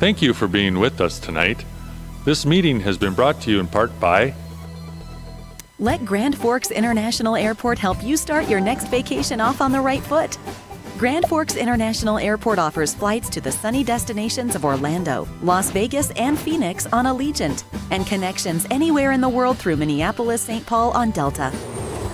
Thank you for being with us tonight. This meeting has been brought to you in part by Let Grand Forks International Airport help you start your next vacation off on the right foot. Grand Forks International Airport offers flights to the sunny destinations of Orlando, Las Vegas, and Phoenix on Allegiant, and connections anywhere in the world through Minneapolis-St. Paul on Delta.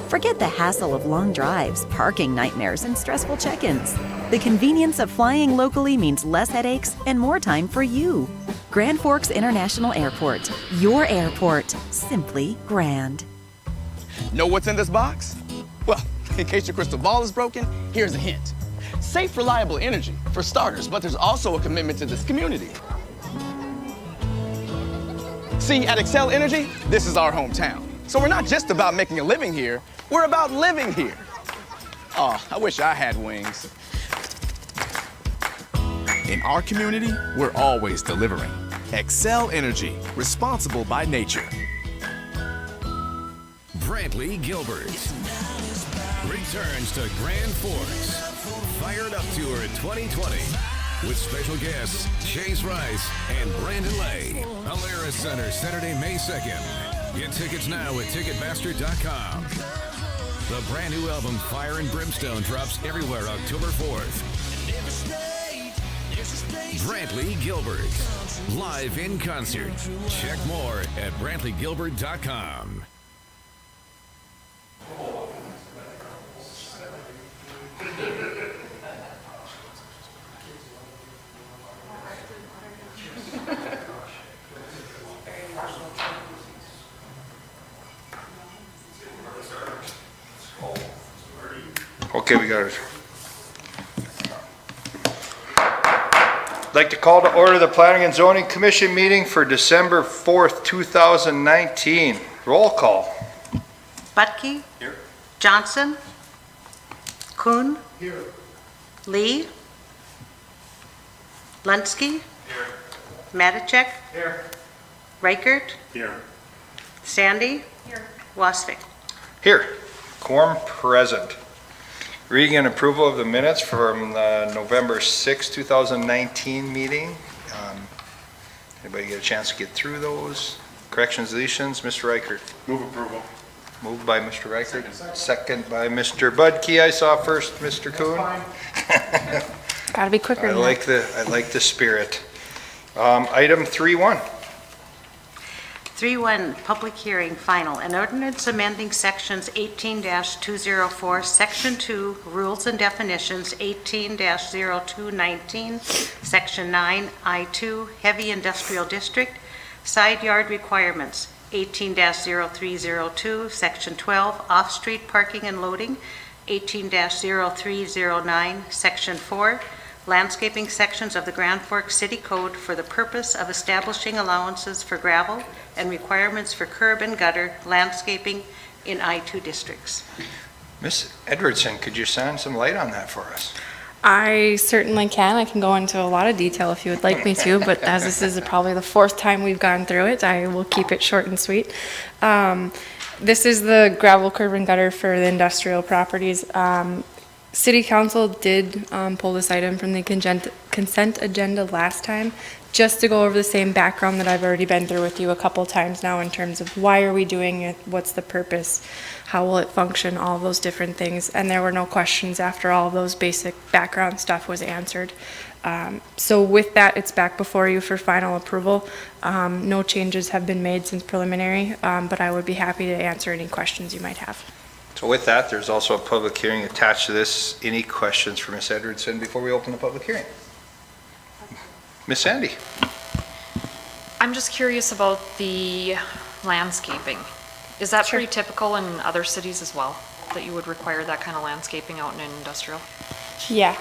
Forget the hassle of long drives, parking nightmares, and stressful check-ins. The convenience of flying locally means less headaches and more time for you. Grand Forks International Airport, your airport, simply grand. Know what's in this box? Well, in case your crystal ball is broken, here's a hint. Safe, reliable energy, for starters, but there's also a commitment to this community. See, at Xcel Energy, this is our hometown. So we're not just about making a living here, we're about living here. Oh, I wish I had wings. In our community, we're always delivering. Xcel Energy, responsible by nature. Brantley Gilbert returns to Grand Forks. Fired Up Tour 2020 with special guests Chase Rice and Brandon Lay. Alara Center, Saturday, May 2nd. Get tickets now at Ticketmaster.com. The brand new album Fire and Brimstone drops everywhere October 4th. Brantley Gilbert, live in concert. Check more at BrantleyGilbert.com. Okay, we got it. I'd like to call to order the Planning and Zoning Commission meeting for December 4th, 2019. Roll call. Butke? Here. Johnson? Kuhn? Here. Lee? Lunsky? Here. Matichek? Here. Reichert? Here. Sandy? Here. Wasvik? Here. Quorum present. Reading and approval of the minutes from the November 6, 2019 meeting. Anybody get a chance to get through those? Corrections, deletions, Mr. Reichert. Move approval. Moved by Mr. Reichert, second by Mr. Budke. I saw first, Mr. Kuhn. Gotta be quicker. I like the spirit. Item 3.1. 3.1, public hearing, final. An ordinance amending sections 18-204, section 2, rules and definitions, 18-0219, section 9, I-2, heavy industrial district, side yard requirements, 18-0302, section 12, off-street parking and loading, 18-0309, section 4, landscaping sections of the Grand Forks City Code for the purpose of establishing allowances for gravel and requirements for curb and gutter landscaping in I-2 districts. Ms. Edwardson, could you shine some light on that for us? I certainly can. I can go into a lot of detail if you would like me to, but as this is probably the fourth time we've gone through it, I will keep it short and sweet. This is the gravel curb and gutter for the industrial properties. City Council did pull this item from the consent agenda last time, just to go over the same background that I've already been through with you a couple times now in terms of why are we doing it, what's the purpose, how will it function, all of those different things. And there were no questions after all of those basic background stuff was answered. So with that, it's back before you for final approval. No changes have been made since preliminary, but I would be happy to answer any questions you might have. So with that, there's also a public hearing attached to this. Any questions for Ms. Edwardson before we open the public hearing? Ms. Sandy. I'm just curious about the landscaping. Is that Sure. pretty typical in other cities as well, that you would require that kind of landscaping out in an industrial? Yeah,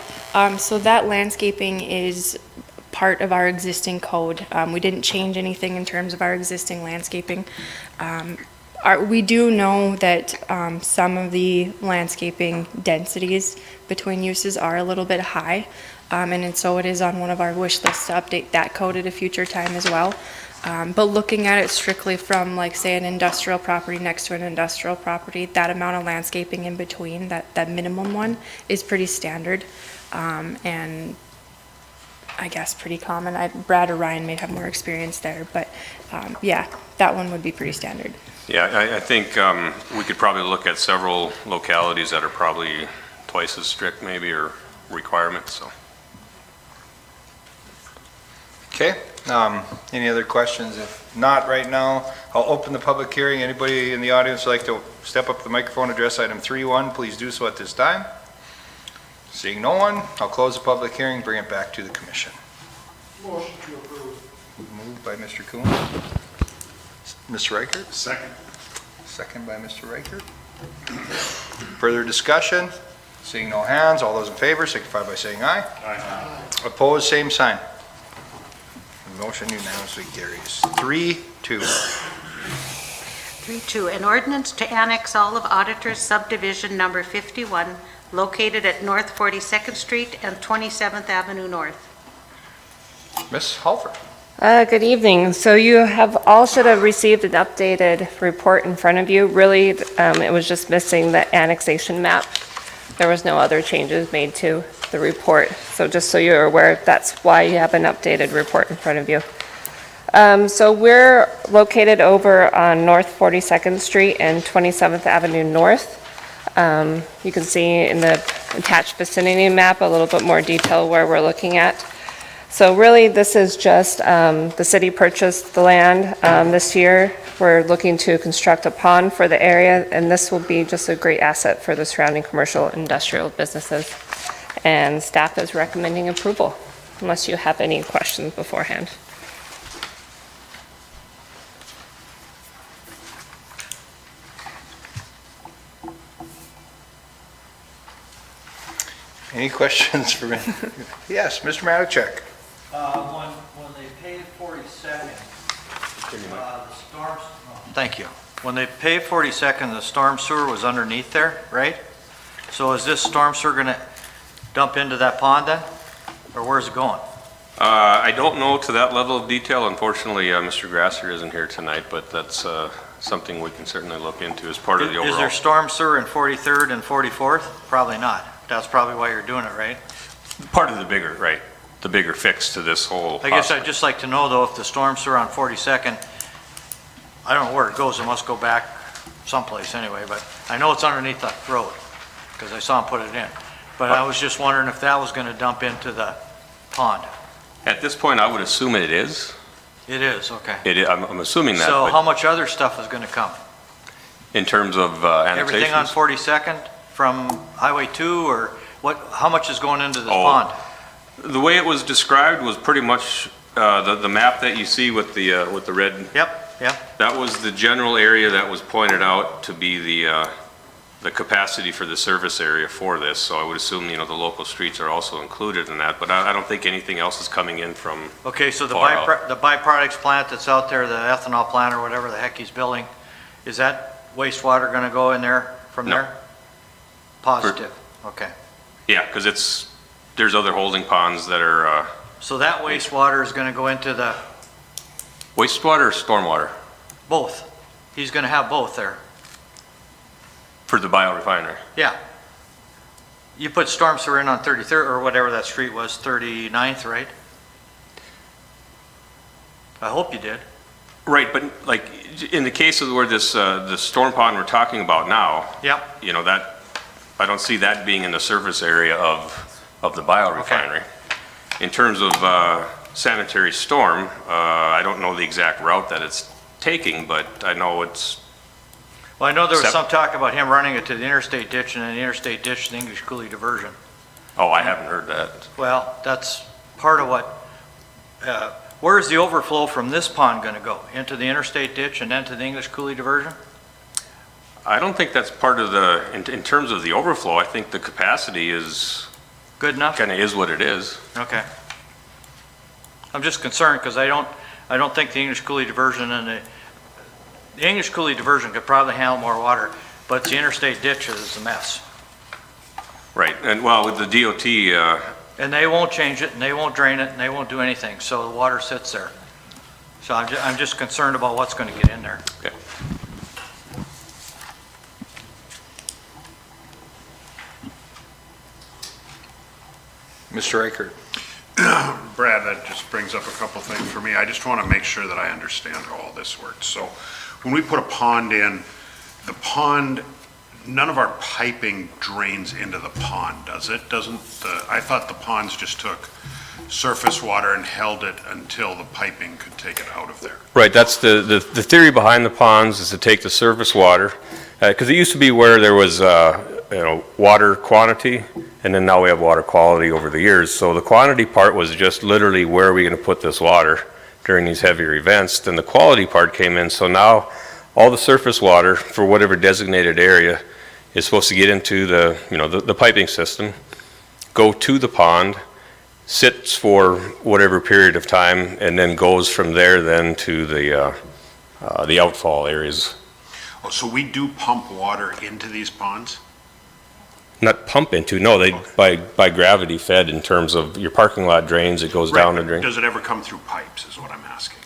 so that landscaping is part of our existing code. We didn't change anything in terms of our existing landscaping. We do know that some of the landscaping densities between uses are a little bit high, and so it is on one of our wish lists to update that code at a future time as well. But looking at it strictly from, like, say, an industrial property next to an industrial property, that amount of landscaping in between, that minimum one, is pretty standard. And I guess, pretty common. Brad or Ryan may have more experience there, but yeah, that one would be pretty standard. Yeah, I think we could probably look at several localities that are probably twice as strict maybe or requirements, so. Okay, any other questions? If not right now, I'll open the public hearing. Anybody in the audience would like to step up to the microphone, address item 3.1, please do so at this time. Seeing no one, I'll close the public hearing, bring it back to the commission. Motion to approve. Moved by Mr. Coon. Mr. Reichert? Second. Second by Mr. Reichert. Further discussion? Seeing no hands, all those in favor signify by saying aye. Aye. Opposed, same sign. Motion unanimously carries. 3-2. 3.2, an ordinance to annex all of Auditor's Subdivision Number 51, located at North 42nd Street and 27th Avenue North. Ms. Halford? Good evening. So you all should have received an updated report in front of you. Really, it was just missing the annexation map. There was no other changes made to the report. So just so you're aware, that's why you have an updated report in front of you. So we're located over on North 42nd Street and 27th Avenue North. You can see in the attached vicinity map a little bit more detail where we're looking at. So really, this is just, the city purchased the land this year. We're looking to construct a pond for the area, and this will be just a great asset for the surrounding commercial industrial businesses. And staff is recommending approval, unless you have any questions beforehand. Any questions for me? Yes, Mr. Matichak. When they paved 42nd, the storm, thank you. When they paved 42nd, the storm sewer was underneath there, right? So is this storm sewer gonna dump into that pond then? Or where's it going? I don't know to that level of detail. Unfortunately, Mr. Grasser isn't here tonight, but that's something we can certainly look into as part of the overall. Is there storm sewer in 43rd and 44th? Probably not. That's probably why you're doing it, right? Part of the bigger, right, the bigger fix to this whole. I guess I'd just like to know though, if the storm sewer on 42nd, I don't know where it goes, it must go back someplace anyway, but I know it's underneath the road, because I saw him put it in. But I was just wondering if that was gonna dump into the pond. At this point, I would assume it is. It is, okay. I'm assuming that. So but how much other stuff is gonna come? in terms of annexations? Everything on 42nd from Highway 2, or what, how much is going into this Oh. pond? The way it was described was pretty much the map that you see with the red. Yep. That was the general area that was pointed out to be the capacity for the service area for this. So I would assume, the local streets are also included in that, but I don't think anything else is coming in from. Okay, so the far out. the byproducts plant that's out there, the ethanol plant or whatever the heck he's building, is that wastewater gonna go in there from No. there? Positive, okay. Yeah, because there's other holding ponds that are So that wastewater is gonna go into the, wastewater or stormwater both? He's gonna have both there? for the biorefinery. Yeah. You put storm sewer in on 33rd, or whatever that street was, 39th, right? I hope you did. Right, but like in the case of where this the storm pond we're talking about now, Yep. that I don't see that being in the surface area of the biorefinery. In terms of sanitary storm, I don't know the exact route that it's taking, but I know it's. Well, I know there was some talk about him running it to the interstate ditch, and then the interstate ditch to the English Coulee diversion. Oh, I haven't heard that. Well, that's part of what, where's the overflow from this pond gonna go? Into the interstate ditch and then to the English Coulee diversion? I don't think that's part of in terms of the overflow, I think the capacity is. Good enough? Kind of is what it is. Okay. I'm just concerned, because I don't think the English Coulee diversion and the English Coulee diversion could probably handle more water, but the interstate ditch is a mess. Right, and well, with the DOT. And they won't change it, and they won't drain it, and they won't do anything, so the water sits there. So I'm just concerned about what's gonna get in there. Okay. Mr. Reichert. Brad, that just brings up a couple things for me. I just want to make sure that I understand how all this works. So when we put a pond in, the pond, none of our piping drains into the pond, does it? I thought the ponds just took surface water and held it until the piping could take it out of there. Right, that's the theory behind the ponds is to take the surface water, because it used to be where there was, water quantity, and then now we have water quality over the years. So the quantity part was just literally where are we going to put this water during these heavier events. Then the quality part came in, so now all the surface water for whatever designated area is supposed to get into the piping system, go to the pond, sits for whatever period of time, and then goes from there then to the outfall areas. Oh, so we do pump water into these ponds? Not pump into, no, they by gravity fed in terms of your parking lot drains, it goes down the drain. Does it ever come through pipes is what I'm asking.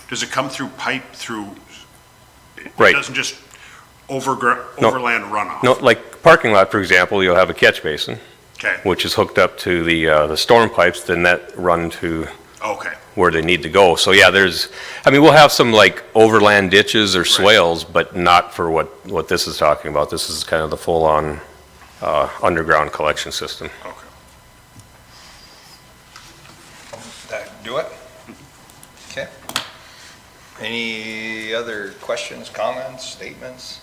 Does it come through pipe through? Right. It doesn't just overland runoff? No, like parking lot, for example, you'll have a catch basin. Okay. Which is hooked up to the storm pipes, then that run to Okay. where they need to go. So yeah, we'll have some like overland ditches or swales, but not for what this is talking about. This is kind of the full-on underground collection system. Okay. That do it? Okay. Any other questions, comments, statements,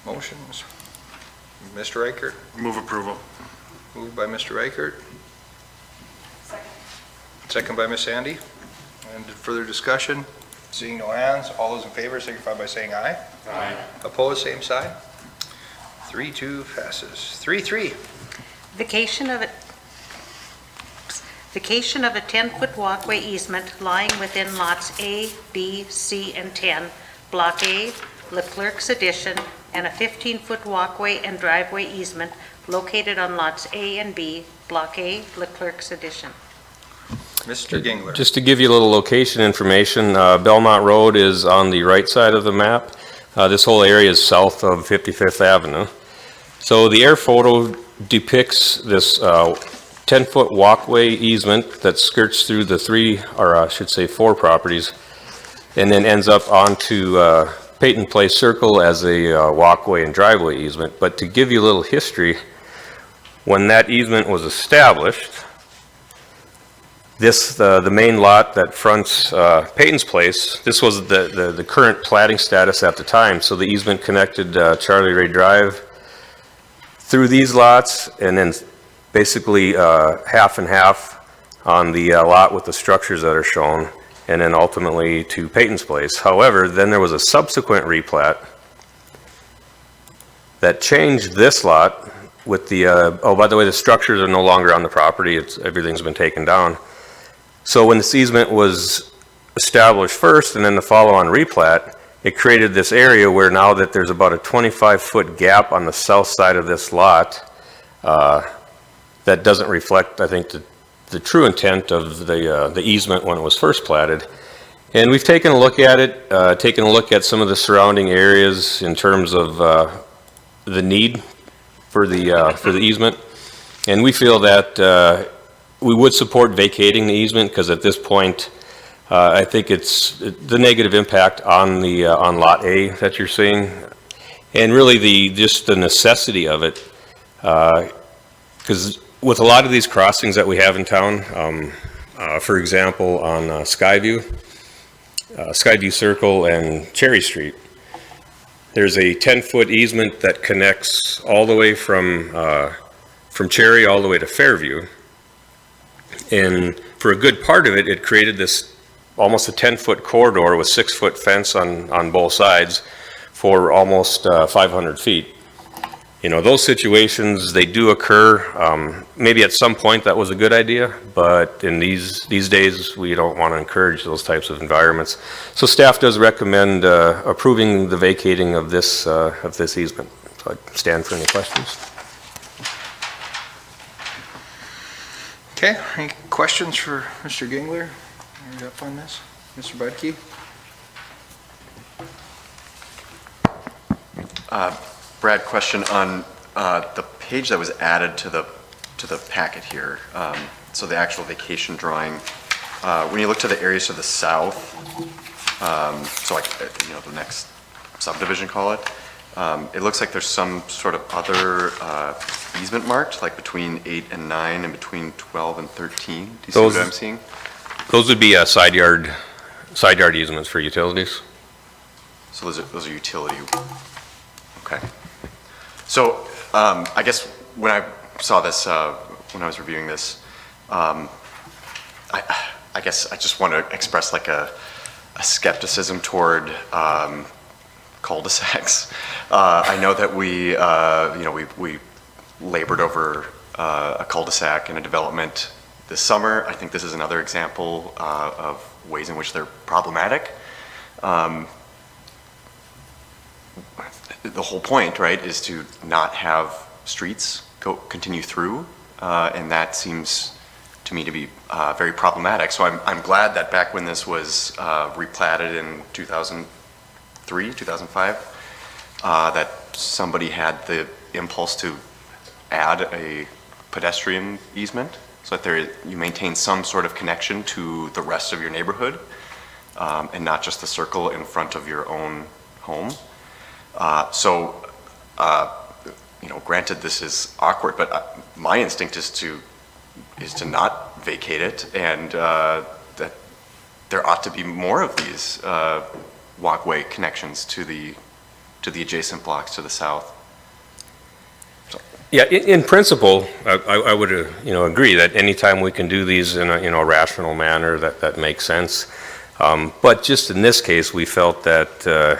motions? Mr. Reichert? Move approval. Moved by Mr. Reichert. Second by Ms. Sandy. And further discussion? Seeing no hands, all those in favor signify by saying aye. Aye. Opposed, same side. 3-2 passes. 3-3. Vacation of a 10-foot walkway easement lying within lots A, B, C, and 10, Block A, Leclerc's Addition, and a 15-foot walkway and driveway easement located on lots A and B, Block A, Leclerc's Addition. Mr. Gingler. Just to give you a little location information, Belmont Road is on the right side of the map. This whole area is south of 55th Avenue. So the air photo depicts this 10-foot walkway easement that skirts through the 4 properties, and then ends up onto Peyton Place Circle as a walkway and driveway easement. But to give you a little history, when that easement was established, the main lot that fronts Peyton's Place, this was the current platting status at the time. So the easement connected Charlie Ray Drive through these lots, and then basically half and half on the lot with the structures that are shown, and then ultimately to Peyton's Place. However, then there was a subsequent replat that changed this lot with the, by the way, the structures are no longer on the property. Everything's been taken down. So when this easement was established first and then the follow-on replat, it created this area where now that there's about a 25-foot gap on the south side of this lot, that doesn't reflect, I think, the true intent of the easement when it was first platted. And we've taken a look at it, taken a look at some of the surrounding areas in terms of the need for the easement. And we feel that we would support vacating the easement because at this point, I think it's the negative impact on the on Lot A that you're seeing, and really just the necessity of it, because with a lot of these crossings that we have in town, for example, on Skyview Circle and Cherry Street, there's a 10-foot easement that connects all the way from Cherry all the way to Fairview. And for a good part of it, it created this almost a 10-foot corridor with 6-foot fence on both sides for almost 500 feet. You know, those situations, they do occur. Maybe at some point that was a good idea, but in these days, we don't want to encourage those types of environments. So staff does recommend approving the vacating of this easement. So I stand for any questions. Okay, any questions for Mr. Gingler? Are you up on this? Mr. Budke? Brad, question on the page that was added to the packet here. so the actual vacation drawing, when you look to the areas to the south, so like, the next subdivision, call it, it looks like there's some sort of other easement marked, like between 8 and 9 and between 12 and 13. Do you see what I'm seeing? Those would be side yard easements for utilities. So those are utility. Okay. So I guess when I saw this, when I was reviewing this, I guess I just want to express like a skepticism toward cul-de-sacs. I know that we labored over a cul-de-sac in a development this summer. I think this is another example of ways in which they're problematic. The whole point, right, is to not have streets continue through, and that seems to me to be very problematic. So I'm glad that back when this was replatted in 2003, 2005, that somebody had the impulse to add a pedestrian easement so that you maintain some sort of connection to the rest of your neighborhood, and not just the circle in front of your own home. Granted this is awkward, but my instinct is to not vacate it, and that there ought to be more of these walkway connections to the adjacent blocks to the south. Yeah, in principle, I would agree that anytime we can do these in a rational manner, that makes sense. But just in this case, we felt that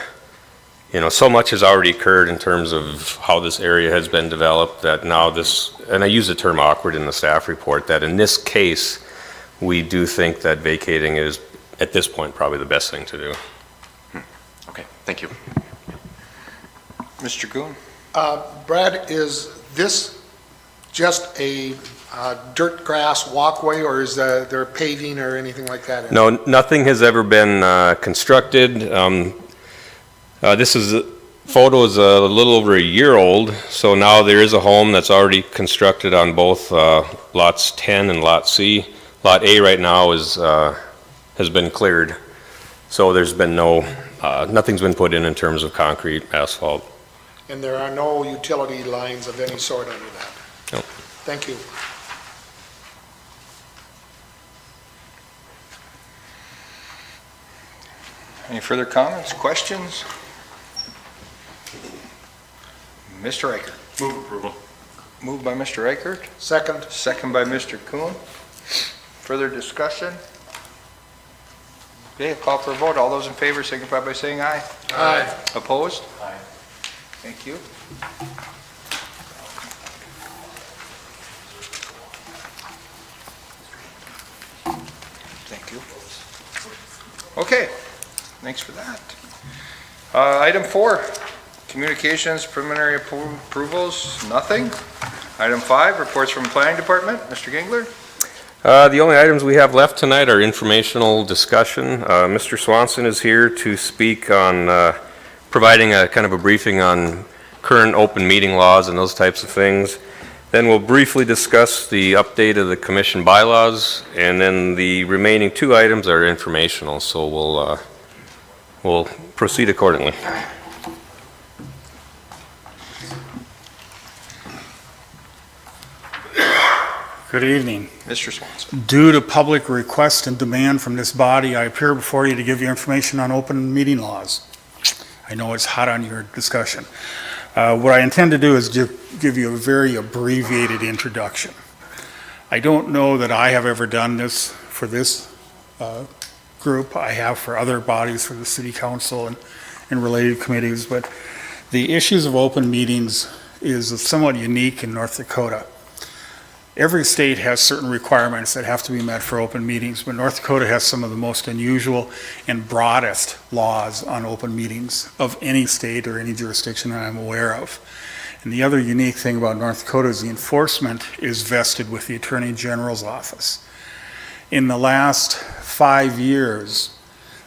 so much has already occurred in terms of how this area has been developed that now and I use the term awkward in the staff report, that in this case, we do think that vacating is, at this point, probably the best thing to do. Okay, thank you. Mr. Goon? Brad, is this just a dirt grass walkway, or is there paving or anything like that? No, nothing has ever been constructed. This photo is a little over a year old, so now there is a home that's already constructed on both lots 10 and lot C. Lot A right now has been cleared, so there's been nothing's been put in terms of concrete, asphalt. And there are no utility lines of any sort under that? No. Thank you. Any further comments, questions? Mr. Reichert. Move approval. Moved by Mr. Reichert. Second. Second by Mr. Kuhn. Further discussion? Okay, call for a vote. All those in favor signify by saying aye. Aye. Opposed? Aye. Thank you. Thank you. Okay, thanks for that. Item 4, communications, preliminary approvals, nothing. Item 5, reports from planning department. Mr. Gingler? The only items we have left tonight are informational discussion. Mr. Swanson is here to speak on providing a kind of a briefing on current open meeting laws and those types of things. Then we'll briefly discuss the update of the commission bylaws, and then the remaining 2 items are informational, so we'll proceed accordingly. Good evening. Mr. Swanson. Due to public request and demand from this body, I appear before you to give you information on open meeting laws. I know it's hot on your discussion. What I intend to do is give you a very abbreviated introduction. I don't know that I have ever done this for this group. I have for other bodies, for the city council and related committees, but the issues of open meetings is somewhat unique in North Dakota. Every state has certain requirements that have to be met for open meetings, but North Dakota has some of the most unusual and broadest laws on open meetings of any state or any jurisdiction that I'm aware of. And the other unique thing about North Dakota is the enforcement is vested with the Attorney General's office. In the last 5 years,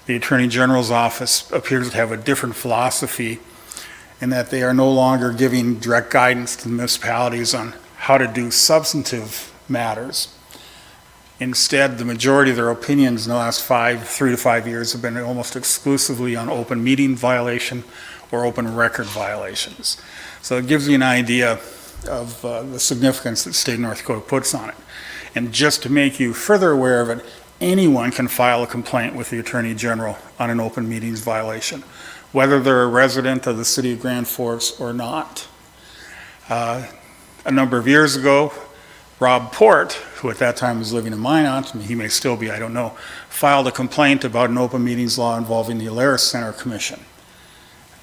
the Attorney General's office appears to have a different philosophy in that they are no longer giving direct guidance to municipalities on how to do substantive matters. Instead, the majority of their opinions in the last 3 to 5 years have been almost exclusively on open meeting violation or open record violations. So it gives you an idea of the significance that state of North Dakota puts on it. And just to make you further aware of it, anyone can file a complaint with the Attorney General on an open meetings violation, whether they're a resident of the city of Grand Forks or not. A number of years ago, Rob Port, who at that time was living in Minot, and he may still be, I don't know, filed a complaint about an open meetings law involving the Alaris Center Commission.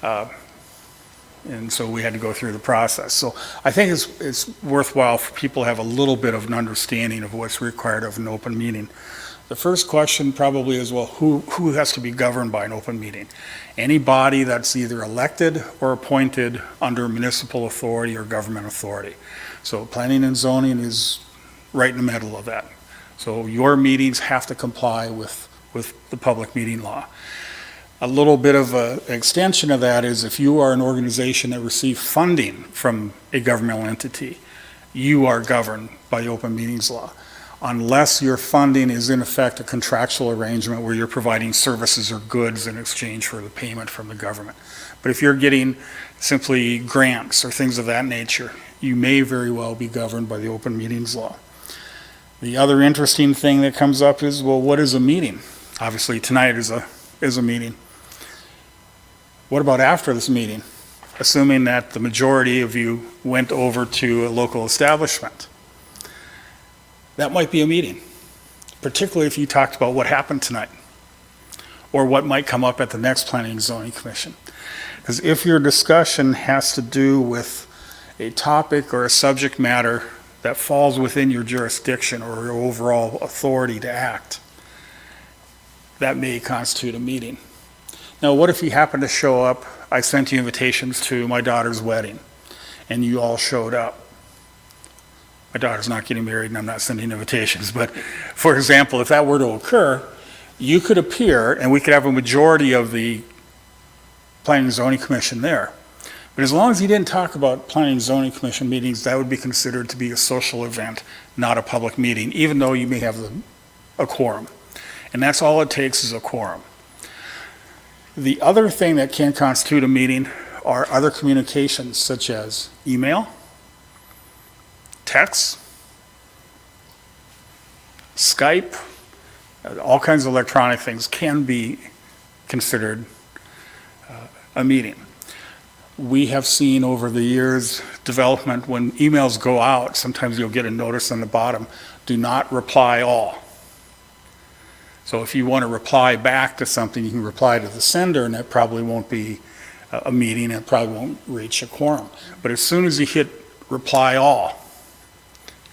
And so we had to go through the process. So I think it's worthwhile for people to have a little bit of an understanding of what's required of an open meeting. The first question probably is, well, who has to be governed by an open meeting? Any body that's either elected or appointed under municipal authority or government authority. So planning and zoning is right in the middle of that. So your meetings have to comply with the public meeting law. A little bit of an extension of that is if you are an organization that receives funding from a governmental entity, you are governed by the open meetings law. Unless your funding is in effect a contractual arrangement where you're providing services or goods in exchange for the payment from the government. But if you're getting simply grants or things of that nature, you may very well be governed by the open meetings law. The other interesting thing that comes up is, well, what is a meeting? Obviously tonight is a meeting. What about after this meeting? Assuming that the majority of you went over to a local establishment. That might be a meeting, particularly if you talked about what happened tonight or what might come up at the next Planning and Zoning Commission. Because if your discussion has to do with a topic or a subject matter that falls within your jurisdiction or your overall authority to act, that may constitute a meeting. Now, what if you happen to show up, I sent you invitations to my daughter's wedding, and you all showed up. My daughter's not getting married and I'm not sending invitations, but for example, if that were to occur, you could appear and we could have a majority of the Planning and Zoning Commission there. But as long as you didn't talk about Planning and Zoning Commission meetings, that would be considered to be a social event, not a public meeting, even though you may have a quorum. And that's all it takes is a quorum. The other thing that can constitute a meeting are other communications such as email, text, Skype, all kinds of electronic things can be considered a meeting. We have seen over the years development when emails go out, sometimes you'll get a notice on the bottom, do not reply all. So if you want to reply back to something, you can reply to the sender and that probably won't be a meeting, it probably won't reach a quorum. But as soon as you hit reply all,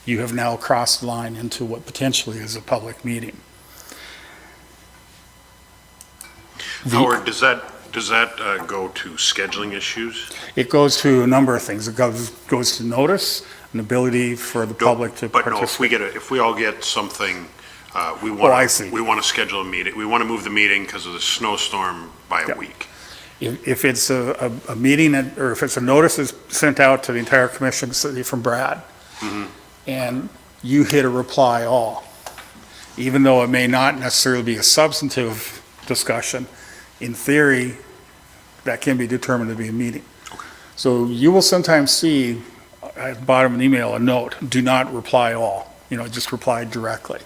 you have now crossed the line into what potentially is a public meeting. Howard, does that go to scheduling issues? It goes to a number of things. It goes to notice, an ability for the public to participate. But no, if we all get something, we want to schedule a meeting. We want to move the meeting because of the snowstorm by a week. If it's a meeting, or if it's a notice that's sent out to the entire commission, say from Brad, and you hit a reply all, even though it may not necessarily be a substantive discussion, in theory, that can be determined to be a meeting. So you will sometimes see at the bottom of an email a note, do not reply all, just reply directly.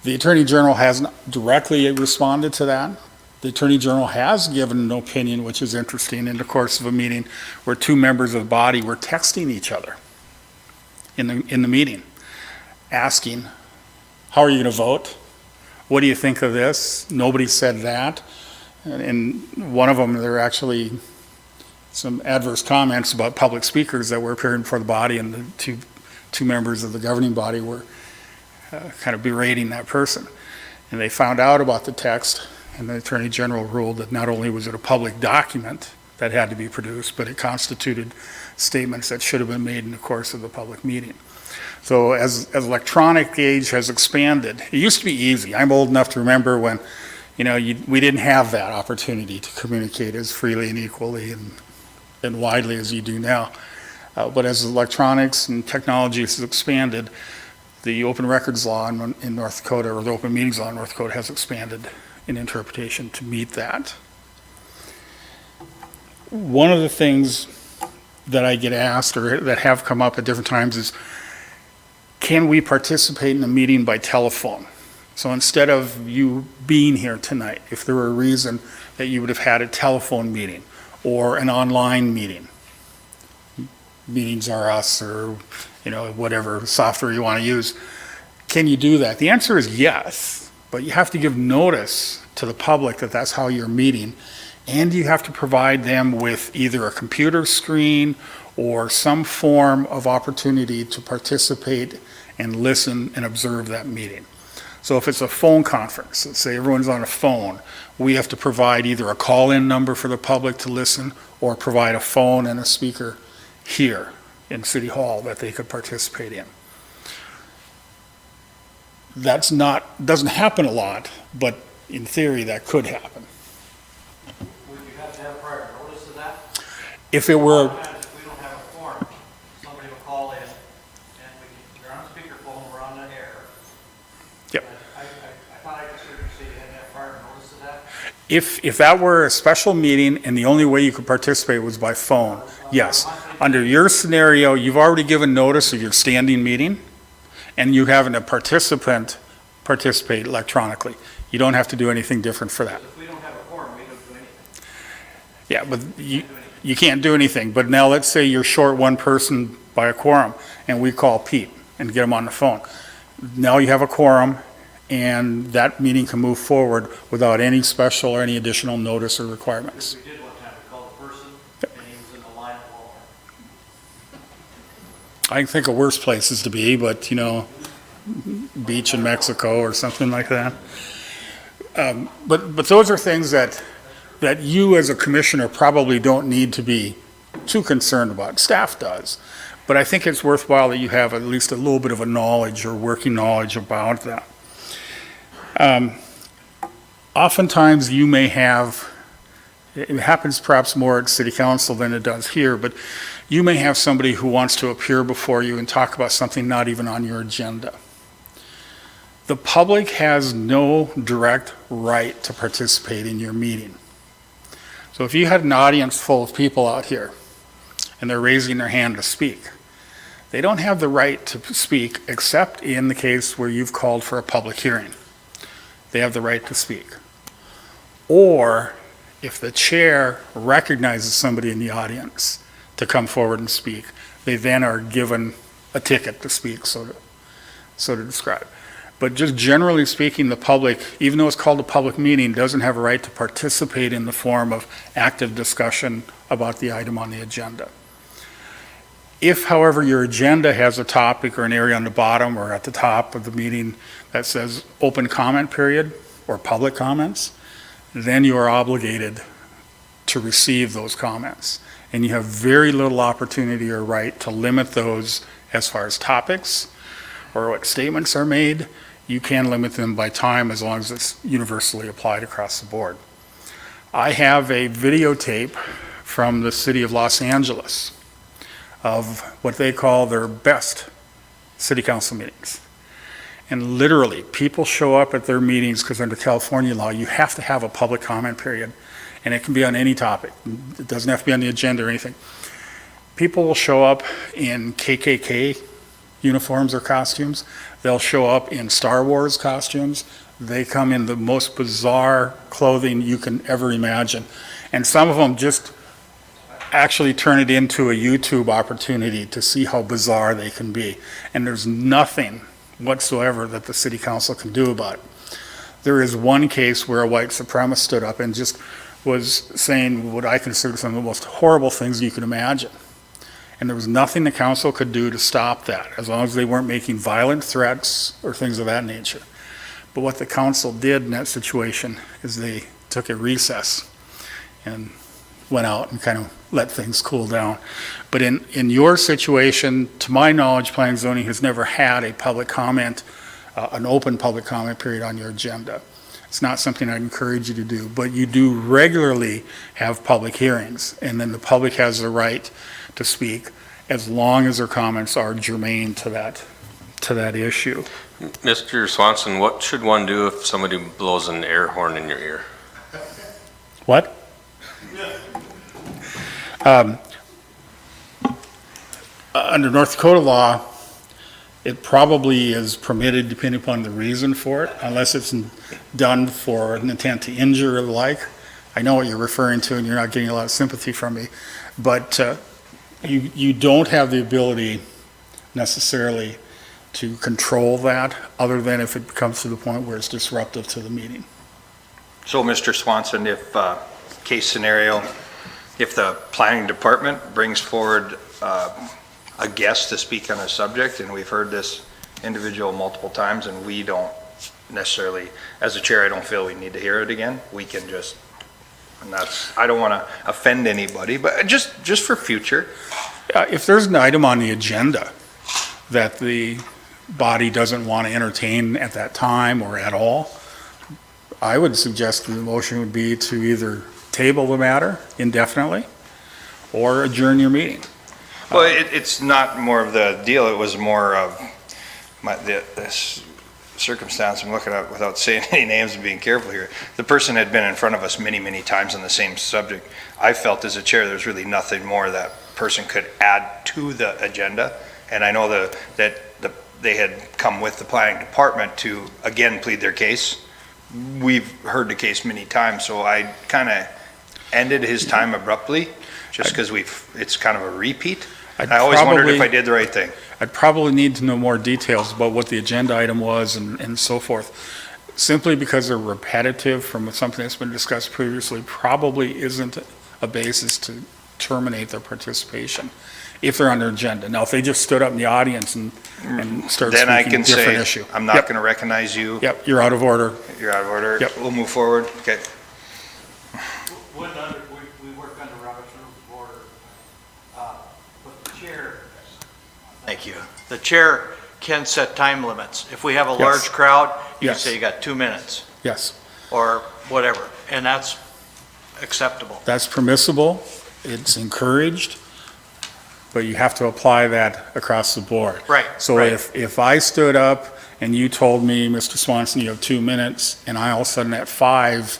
The Attorney General hasn't directly responded to that. The Attorney General has given an opinion, which is interesting, in the course of a meeting where two members of the body were texting each other in the meeting, asking, how are you going to vote? What do you think of this? Nobody said that. And one of them, there were actually some adverse comments about public speakers that were appearing before the body, and the two members of the governing body were kind of berating that person. And they found out about the text, and the Attorney General ruled that not only was it a public document that had to be produced, but it constituted statements that should have been made in the course of the public meeting. So as electronic age has expanded, it used to be easy. I'm old enough to remember when, we didn't have that opportunity to communicate as freely and equally and widely as you do now. But as electronics and technology has expanded, the open records law in North Dakota, or the open meetings law in North Dakota, has expanded in interpretation to meet that. One of the things that I get asked, or that have come up at different times, is can we participate in a meeting by telephone? So instead of you being here tonight, if there were a reason that you would have had a telephone meeting or an online meeting, Meetings R Us, or whatever software you want to use, can you do that? The answer is yes, but you have to give notice to the public that that's how you're meeting, and you have to provide them with either a computer screen or some form of opportunity to participate and listen and observe that meeting. So if it's a phone conference, let's say everyone's on a phone, we have to provide either a call-in number for the public to listen, or provide a phone and a speaker here in City Hall that they could participate in. Doesn't happen a lot, but in theory that could happen. Would you have to have prior notice of that? If it were, If we don't have a forum, somebody will call in, and you're on speakerphone, we're on the air. Yep. I thought I just heard you say you had to have prior notice of that? if that were a special meeting and the only way you could participate was by phone, yes. Under your scenario, you've already given notice of your standing meeting, and you're having a participant participate electronically. You don't have to do anything different for that. If we don't have a forum, we don't do anything. Yeah, but you can't do anything. But now let's say you're short one person by a quorum, and we call Pete and get him on the phone. Now you have a quorum, and that meeting can move forward without any special or any additional notice or requirements. We did one time, we called a person, and he was in the line at Walmart. I can think of worse places to be, but beach in Mexico or something like that. But those are things that you as a commissioner probably don't need to be too concerned about. Staff does. But I think it's worthwhile that you have at least a little bit of a knowledge or working knowledge about that. Oftentimes you may have, it happens perhaps more at city council than it does here, but you may have somebody who wants to appear before you and talk about something not even on your agenda. The public has no direct right to participate in your meeting. So if you had an audience full of people out here and they're raising their hand to speak, they don't have the right to speak except in the case where you've called for a public hearing. They have the right to speak. Or if the chair recognizes somebody in the audience to come forward and speak, they then are given a ticket to speak, so to describe. But just generally speaking, the public, even though it's called a public meeting, doesn't have a right to participate in the form of active discussion about the item on the agenda. If, however, your agenda has a topic or an area on the bottom or at the top of the meeting that says open comment period or public comments, then you are obligated to receive those comments. And you have very little opportunity or right to limit those as far as topics or what statements are made. You can limit them by time as long as it's universally applied across the board. I have a videotape from the city of Los Angeles of what they call their best city council meetings. And literally, people show up at their meetings because under California law, you have to have a public comment period, and it can be on any topic. It doesn't have to be on the agenda or anything. People will show up in KKK uniforms or costumes. They'll show up in Star Wars costumes. They come in the most bizarre clothing you can ever imagine. And some of them just actually turn it into a YouTube opportunity to see how bizarre they can be. And there's nothing whatsoever that the city council can do about it. There is one case where a white supremacist stood up and just was saying what I consider some of the most horrible things you can imagine. And there was nothing the council could do to stop that, as long as they weren't making violent threats or things of that nature. But what the council did in that situation is they took a recess and went out and kind of let things cool down. But in your situation, to my knowledge, planning and zoning has never had a public comment, an open public comment period on your agenda. It's not something I'd encourage you to do, but you do regularly have public hearings, and then the public has the right to speak as long as their comments are germane to to that issue. Mr. Swanson, what should one do if somebody blows an air horn in your ear? What? Under North Dakota law, it probably is permitted depending upon the reason for it, unless it's done for an intent to injure or the like. I know what you're referring to, and you're not getting a lot of sympathy from me, but you don't have the ability necessarily to control that, other than if it comes to the point where it's disruptive to the meeting. So, Mr. Swanson, if, case scenario, if the planning department brings forward a guest to speak on a subject, and we've heard this individual multiple times, and we don't necessarily, as a chair, I don't feel we need to hear it again, we can just, and that's, I don't want to offend anybody, but just for future. If there's an item on the agenda that the body doesn't want to entertain at that time or at all, I would suggest the motion would be to either table the matter indefinitely or adjourn your meeting. Well, it's not more of the deal, it was more of this circumstance I'm looking at, without saying any names and being careful here. The person had been in front of us many, many times on the same subject. I felt as a chair, there's really nothing more that person could add to the agenda. And I know that they had come with the planning department to, again, plead their case. We've heard the case many times, so I kind of ended his time abruptly, just because it's kind of a repeat. I always wondered if I did the right thing. I'd probably need to know more details about what the agenda item was and so forth. Simply because they're repetitive from something that's been discussed previously probably isn't a basis to terminate their participation if they're on their agenda. Now, if they just stood up in the audience and started then I speaking can a different say, issue. I'm not going to recognize you. Yep, you're out of order. You're out of order. Yep. We'll move forward. Okay. We work under Robert's Rules of Order, with the chair. Thank you. The chair can set time limits. If we have a Yes. large crowd, you can Yes. say you got 2 minutes, Yes, or whatever, and that's acceptable. that's permissible. It's encouraged, but you have to apply that across the board. Right, So right. if I stood up and you told me, Mr. Swanson, you have 2 minutes, and I all of a sudden at 5,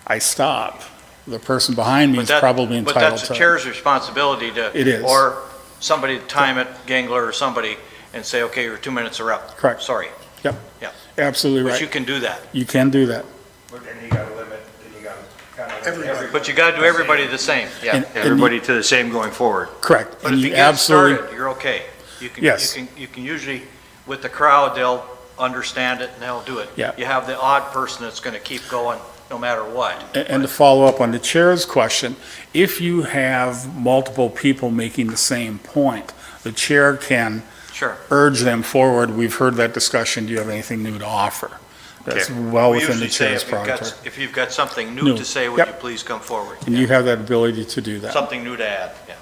I stop, the person behind me is probably entitled to. But that's the chair's responsibility to. It is. Or somebody to time it, Gangler or somebody, and say, okay, your 2 minutes are up. Correct. Sorry. Yep. Yep. Absolutely right. But you can do that. You can do that. But then you got to limit, then you got to kind of. Everybody. But you got to do everybody the same. Yeah. And Everybody to the same going forward. Correct. But And if you you get absolutely, started, you're okay. You can, Yes. you can usually, with the crowd, they'll understand it and they'll do it. Yeah. You have the odd person that's going to keep going no matter what. and to follow up on the chair's question, if you have multiple people making the same point, the chair can Sure. urge them forward. We've heard that discussion. Do you have anything new to offer? That's Okay. well We within the usually say chair's prerogative. if you've got something new New. to say, would Yep. you please come forward? And you have that ability to do that. Something new to add, yeah.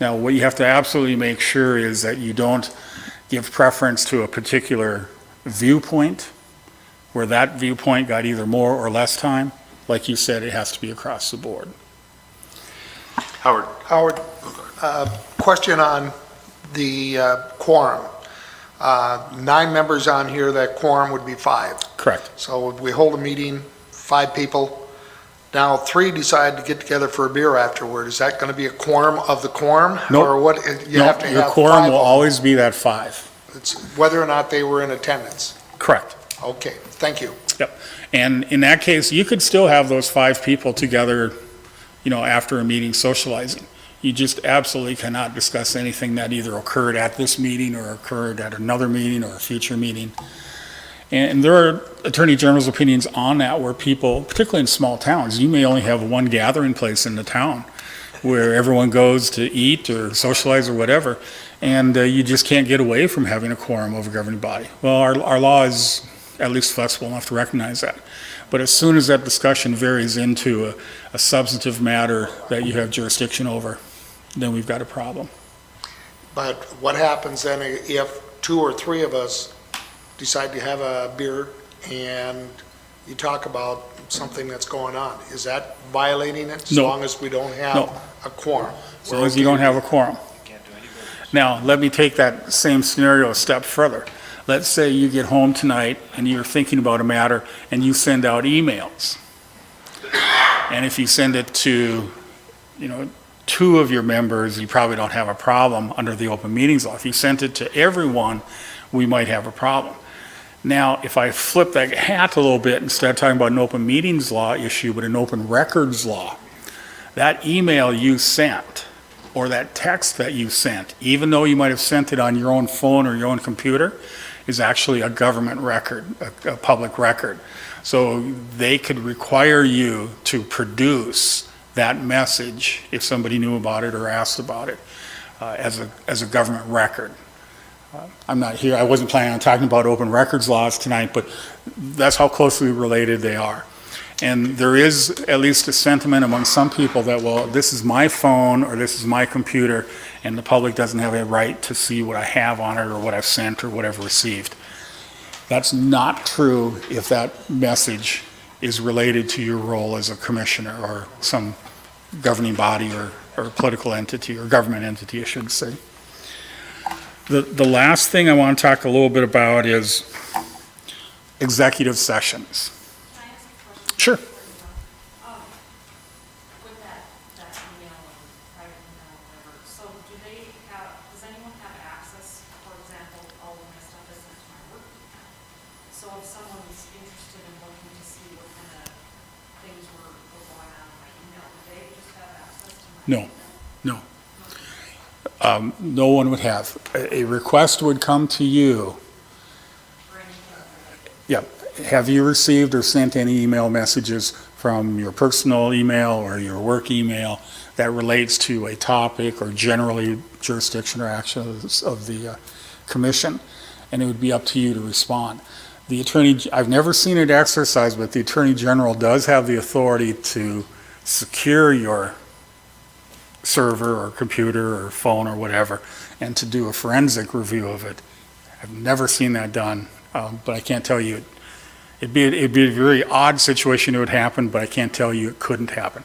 Now, what you have to absolutely make sure is that you don't give preference to a particular viewpoint, where that viewpoint got either more or less time. Like you said, it has to be across the board. Howard. Howard, question on the quorum. 9 members on here, that quorum would be 5. Correct. So we hold a meeting, 5 people. Now 3 decide to get together for a beer afterward. Is that going to be a quorum of the quorum? Nope. Or what, you have to Your have quorum 5 will of them. always be that 5. It's whether or not they were in attendance. Correct. Okay, thank you. Yep. And in that case, you could still have those 5 people together, after a meeting socializing. You just absolutely cannot discuss anything that either occurred at this meeting or occurred at another meeting or a future meeting. And there are Attorney General's opinions on that, where people, particularly in small towns, you may only have one gathering place in the town where everyone goes to eat or socialize or whatever, and you just can't get away from having a quorum of a governing body. Well, our law is at least flexible enough to recognize that. But as soon as that discussion varies into a substantive matter that you have jurisdiction over, then we've got a problem. But what happens then if 2 or 3 of us decide to have a beer and you talk about something that's going on? Is that violating it? As No. long as we don't have No. a quorum? As long as you don't have a quorum. Now, let me take that same scenario a step further. Let's say you get home tonight and you're thinking about a matter and you send out emails. And if you send it to, 2 of your members, you probably don't have a problem under the open meetings law. If you sent it to everyone, we might have a problem. Now, if I flip that hat a little bit and start talking about an open meetings law issue, but an open records law, that email you sent or that text that you sent, even though you might have sent it on your own phone or your own computer, is actually a government record, a public record. So they could require you to produce that message if somebody knew about it or asked about it as a government record. I'm not here, I wasn't planning on talking about open records laws tonight, but that's how closely related they are. And there is at least a sentiment among some people that, well, this is my phone or this is my computer, and the public doesn't have a right to see what I have on it or what I've sent or what I've received. That's not true if that message is related to your role as a commissioner or some governing body or political entity or government entity, I should say. The last thing I want to talk a little bit about is executive sessions. Sure. No. No one would have. A request would come to you. Yep. Have you received or sent any email messages from your personal email or your work email that relates to a topic or generally jurisdiction or action of the commission? And it would be up to you to respond. The attorney, I've never seen it exercised, but the Attorney General does have the authority to secure your server or computer or phone or whatever, and to do a forensic review of it. I've never seen that done, but I can't tell you. It'd be a very odd situation it would happen, but I can't tell you it couldn't happen.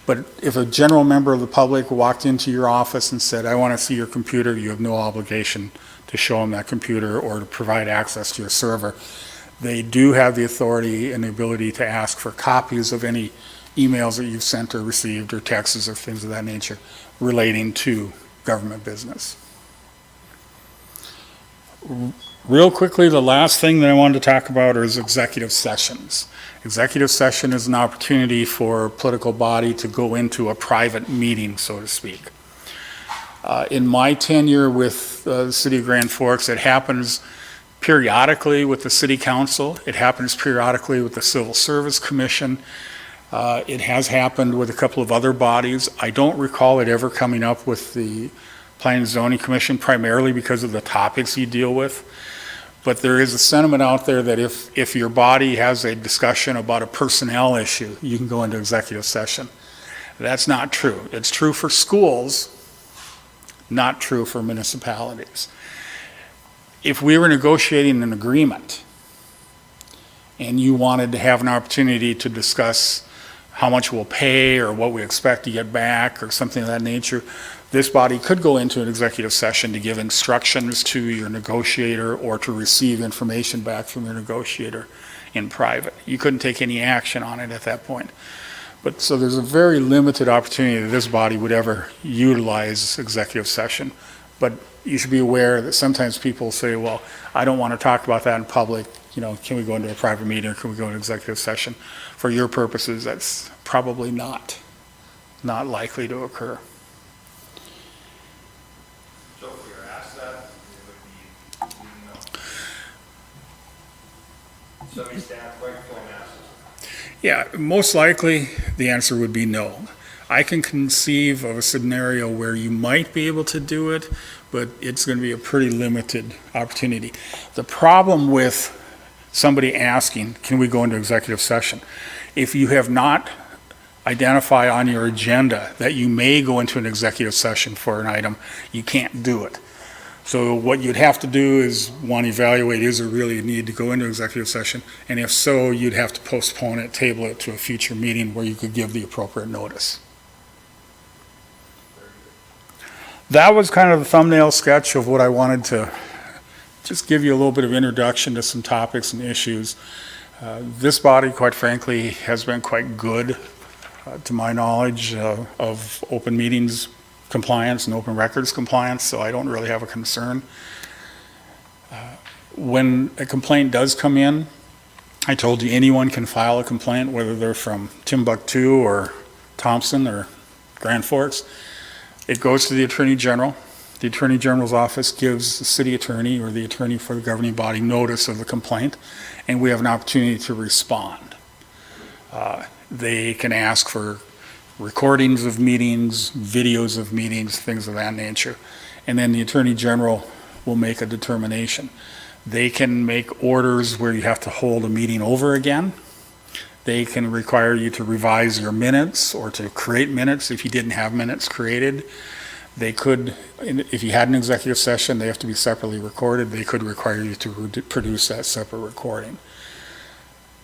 But if a general member of the public walked into your office and said, I want to see your computer, you have no obligation to show them that computer or to provide access to your server. They do have the authority and the ability to ask for copies of any emails that you've sent or received or texts or things of that nature relating to government business. Real quickly, the last thing that I wanted to talk about is executive sessions. Executive session is an opportunity for a political body to go into a private meeting, so to speak. In my tenure with the City of Grand Forks, it happens periodically with the City Council. It happens periodically with the Civil Service Commission. It has happened with a couple of other bodies. I don't recall it ever coming up with the Planning and Zoning Commission, primarily because of the topics you deal with. But there is a sentiment out there that if your body has a discussion about a personnel issue, you can go into executive session. That's not true. It's true for schools, not true for municipalities. If we were negotiating an agreement and you wanted to have an opportunity to discuss how much we'll pay or what we expect to get back or something of that nature, this body could go into an executive session to give instructions to your negotiator or to receive information back from your negotiator in private. You couldn't take any action on it at that point. But so there's a very limited opportunity that this body would ever utilize executive session. But you should be aware that sometimes people say, well, I don't want to talk about that in public. Can we go into a private meeting or can we go into executive session? For your purposes, that's probably not likely to occur. So if we were asked that, it would be no. Somebody stand up, microphone asks. Yeah, most likely the answer would be no. I can conceive of a scenario where you might be able to do it, but it's going to be a pretty limited opportunity. The problem with somebody asking, can we go into executive session? If you have not identified on your agenda that you may go into an executive session for an item, you can't do it. So what you'd have to do is, one, evaluate, is there really a need to go into executive session? And if so, you'd have to postpone it, table it to a future meeting where you could give the appropriate notice. That was kind of the thumbnail sketch of what I wanted to just give you a little bit of introduction to some topics and issues. This body, quite frankly, has been quite good, to my knowledge, of open meetings compliance and open records compliance, so I don't really have a concern. When a complaint does come in, I told you anyone can file a complaint, whether they're from Timbuktu or Thompson or Grand Forks. It goes to the Attorney General. The Attorney General's office gives the city attorney or the attorney for the governing body notice of the complaint, and we have an opportunity to respond. They can ask for recordings of meetings, videos of meetings, things of that nature, and then the Attorney General will make a determination. They can make orders where you have to hold a meeting over again. They can require you to revise your minutes or to create minutes if you didn't have minutes created. They could, if you had an executive session, they have to be separately recorded. They could require you to produce that separate recording.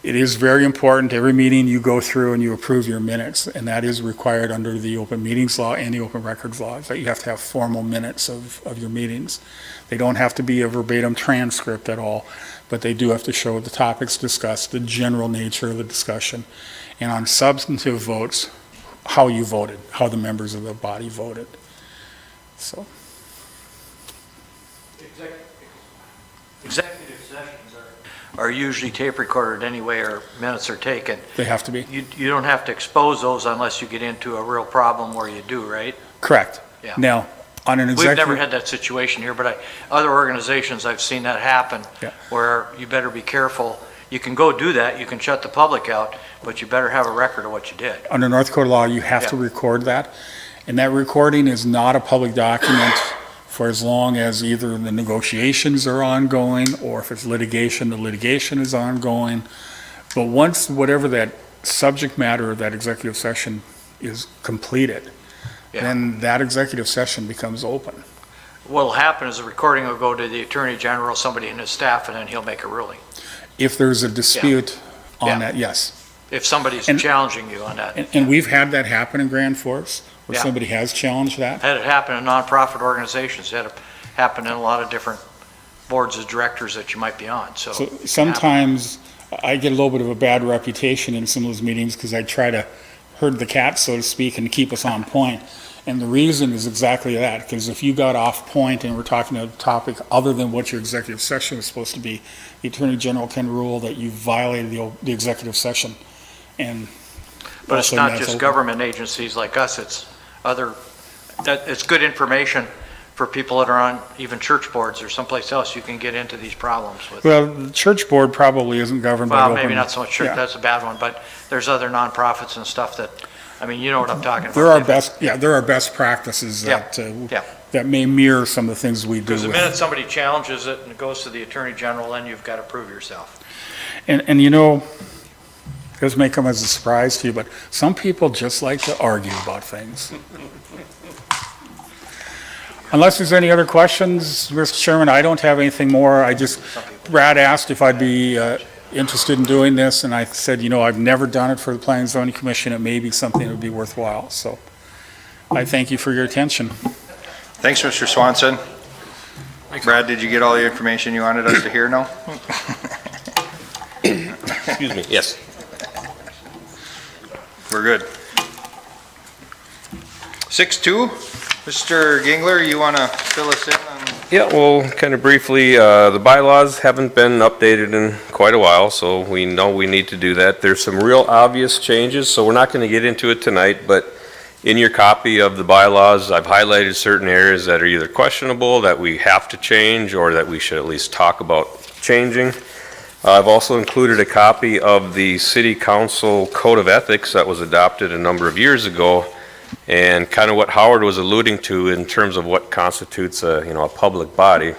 It is very important, every meeting you go through and you approve your minutes, and that is required under the open meetings law and the open records law, that you have to have formal minutes of your meetings. They don't have to be a verbatim transcript at all, but they do have to show the topics discussed, the general nature of the discussion, and on substantive votes, how you voted, how the members of the body voted. So. Executive sessions are usually tape recorded anyway, or minutes are taken. They have to be. You don't have to expose those unless you get into a real problem where you do, right? Correct. Yeah. Now, on an We've executive. never had that situation here, but other organizations, I've seen that happen, where you better be careful. You can go do that, you can shut the public out, but you better have a record of what you did. Under North Dakota law, you have to record that. And that recording is not a public document for as long as either the negotiations are ongoing, or if it's litigation, the litigation is ongoing. But once whatever that subject matter of that executive session is completed, then that executive session becomes open. What'll happen is the recording will go to the Attorney General, somebody in his staff, and then he'll make a ruling. If there's a dispute on that, yes. If somebody's challenging you on that. And we've had that happen in Grand Forks, where Yeah. somebody has challenged that. Had it happen in nonprofit organizations, had it happen in a lot of different boards of directors that you might be on, so. So sometimes I get a little bit of a bad reputation in some of those meetings because I try to herd the cats, so to speak, and keep us on point. And the reason is exactly that, because if you got off point and we're talking about a topic other than what your executive session was supposed to be, the Attorney General can rule that you violated the executive session. And But it's not just government agencies like us, it's it's good information for people that are on even church boards or someplace else you can get into these problems with. Well, the church board probably isn't governed by Well, open. maybe not so much church, that's a bad one, but there's other nonprofits and stuff that, I mean, you know what I'm talking about. There are best practices that, Yeah. that may mirror some of the things we do. Because the with- minute somebody challenges it and it goes to the Attorney General, then you've got to prove yourself. And you know, this may come as a surprise to you, but some people just like to argue about things. Unless there's any other questions, Mr. Chairman, I don't have anything more. Brad asked if I'd be interested in doing this, and I said, you know, I've never done it for the Planning and Zoning Commission. It may be something that would be worthwhile. So I thank you for your attention. Thanks, Mr. Swanson. Brad, did you get all the information you wanted us to hear now? Excuse me, yes. We're good. 6-2, Mr. Gingler, you want to fill us in on? Yeah, well, kind of briefly, the bylaws haven't been updated in quite a while, so we know we need to do that. There's some real obvious changes, so we're not going to get into it tonight, but in your copy of the bylaws, I've highlighted certain areas that are either questionable, that we have to change, or that we should at least talk about changing. I've also included a copy of the City Council Code of Ethics that was adopted a number of years ago, and kind of what Howard was alluding to in terms of what constitutes a public body.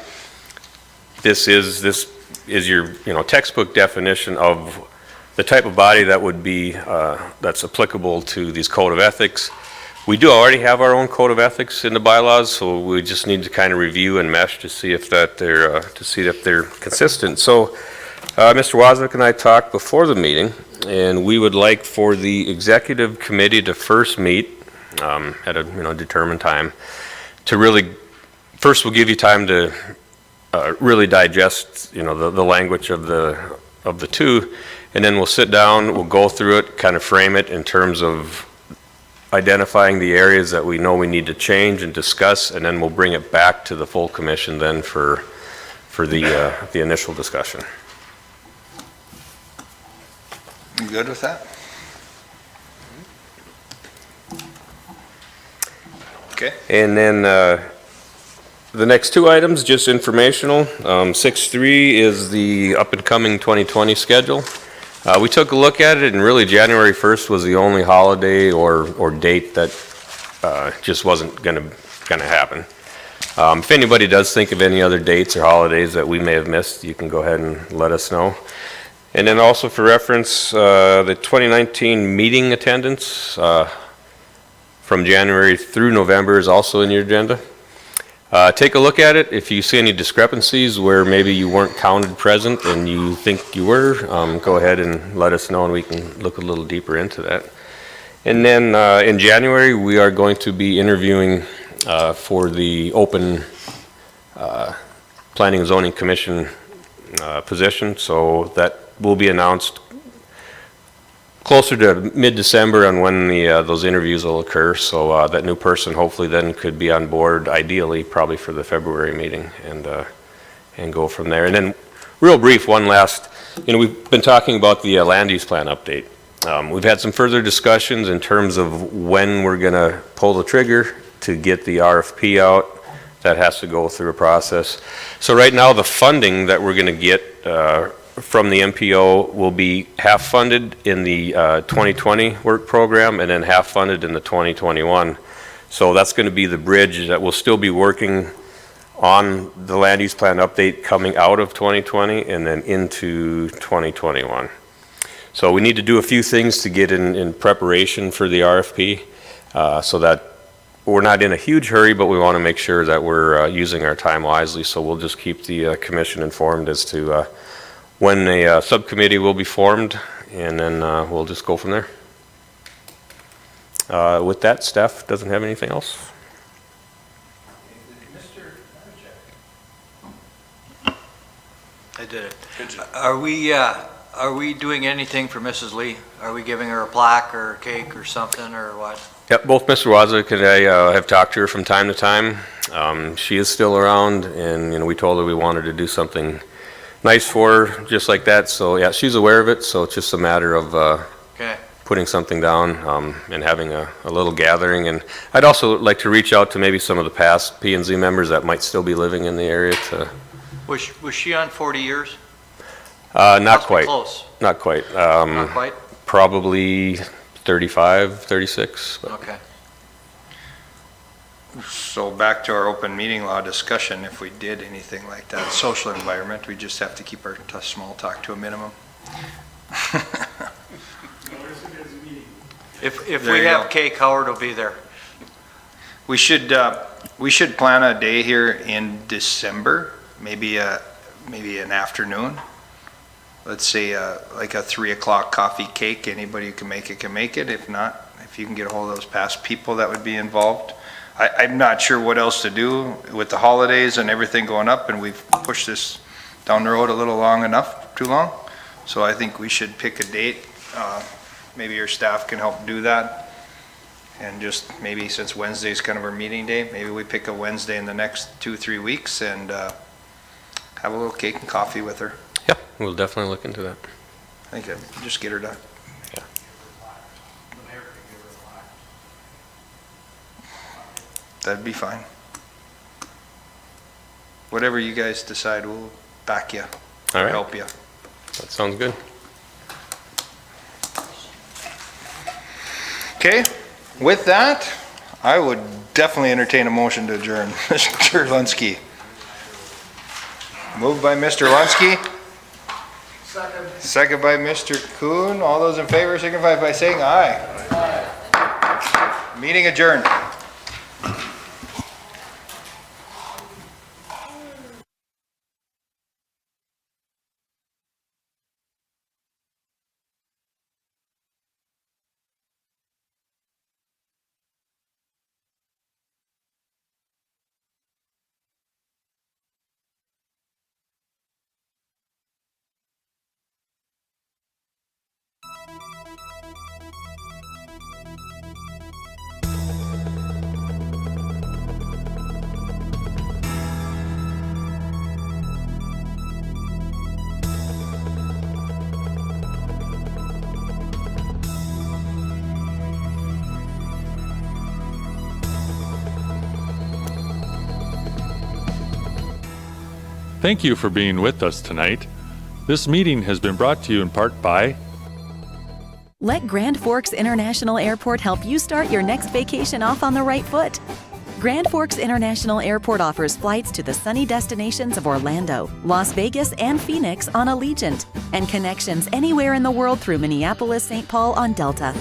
This is your textbook definition of the type of body that would be that's applicable to these Code of Ethics. We do already have our own Code of Ethics in the bylaws, so we just need to kind of review and mesh to see if they're consistent. So. Mr. Waswick and I talked before the meeting, and we would like for the executive committee to first meet at a determined time to really, first we'll give you time to really digest, the language of the two, and then we'll sit down, we'll go through it, kind of frame it in terms of identifying the areas that we know we need to change and discuss, and then we'll bring it back to the full commission then for the initial discussion. You good with that? Okay. And then the next two items, just informational. 6.3 is the up-and-coming 2020 schedule. We took a look at it, and really January 1st was the only holiday or date that just wasn't gonna happen. If anybody does think of any other dates or holidays that we may have missed, you can go ahead and let us know. And then also for reference, the 2019 meeting attendance from January through November is also in your agenda. Take a look at it. If you see any discrepancies where maybe you weren't counted present and you think you were, go ahead and let us know and we can look a little deeper into that. And then in January, we are going to be interviewing for the open Planning and Zoning Commission position, so that will be announced closer to mid-December on when those interviews will occur, so that new person hopefully then could be on board, ideally probably for the February meeting, and go from there. And then real brief, one last, we've been talking about the land use plan update. We've had some further discussions in terms of when we're going to pull the trigger to get the RFP out. That has to go through a process. So right now the funding that we're going to get from the MPO will be half funded in the 2020 work program and then half funded in the 2021. So that's going to be the bridge that will still be working on the land use plan update coming out of 2020 and then into 2021. So we need to do a few things to get in preparation for the RFP so that we're not in a huge hurry, but we want to make sure that we're using our time wisely. So we'll just keep the commission informed as to when a subcommittee will be formed, and then we'll just go from there. With that, staff doesn't have anything else. I did it. Are we doing anything for Mrs. Lee? Are we giving her a plaque or a cake or something, or what? Yep, both Mr. Wozniak and I have talked to her from time to time. She is still around, and we told her we wanted to do something nice for her, just like that. So yeah, she's aware of it. So it's just a matter of putting something down and having a little gathering. And I'd also like to reach out to maybe some of the past P&Z members that might still be living in the area. Was she on 40 years? Not quite. Close. Not quite. Not quite? Probably 35, 36. But. Okay. So back to our open meeting law discussion, if we did anything like that, social environment, we just have to keep our small talk to a minimum. If we have cake, Howard will be there. We should plan a day here in December, maybe an afternoon. Let's say like a 3 o'clock coffee cake. Anybody who can make it can make it. If not, if you can get a hold of those past people that would be involved. I'm not sure what else to do with the holidays and everything going up, and we've pushed this down the road a little too long. So I think we should pick a date. Maybe your staff can help do that. And just maybe since Wednesday is kind of our meeting day, maybe we pick a Wednesday in the next 2-3 weeks and have a little cake and coffee with her. Yeah, we'll definitely look into that. I think just get her done. Yeah. That'd be fine. Whatever you guys decide, we'll back you or help you. That sounds good. Okay, with that, I would definitely entertain a motion to adjourn. Mr. Lunsky. Moved by Mr. Lunsky. Second. Second by Mr. Kuhn. All those in favor signify by saying aye. Aye. Meeting adjourned. Thank you for being with us tonight. This meeting has been brought to you in part by Let Grand Forks International Airport help you start your next vacation off on the right foot. Grand Forks International Airport offers flights to the sunny destinations of Orlando, Las Vegas, and Phoenix on Allegiant, and connections anywhere in the world through Minneapolis-St. Paul on Delta.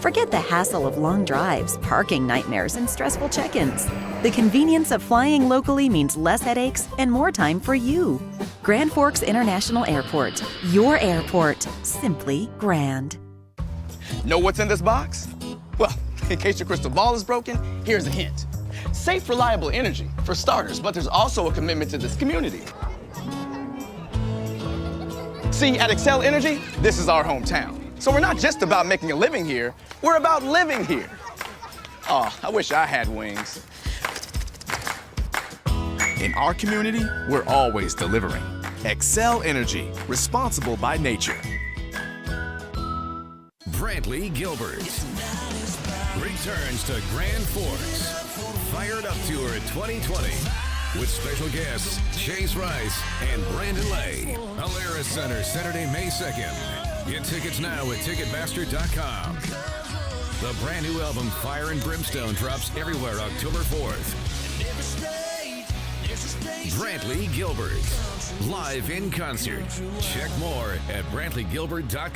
Forget the hassle of long drives, parking nightmares, and stressful check-ins. The convenience of flying locally means less headaches and more time for you. Grand Forks International Airport, your airport, simply grand. Know what's in this box? Well, in case your crystal ball is broken, here's a hint. Safe, reliable energy, for starters, but there's also a commitment to this community. See, at Xcel Energy, this is our hometown. So we're not just about making a living here, we're about living here. Oh, I wish I had wings. In our community, we're always delivering. Xcel Energy, responsible by nature. Brantley Gilbert returns to Grand Forks. Fired Up Tour 2020 with special guests Chase Rice and Brandon Lay. Alara Center, Saturday, May 2nd. Get tickets now at Ticketmaster.com. The brand new album Fire and Brimstone drops everywhere October 4th. Brantley Gilbert, live in concert. Check more at BrantleyGilbert.com.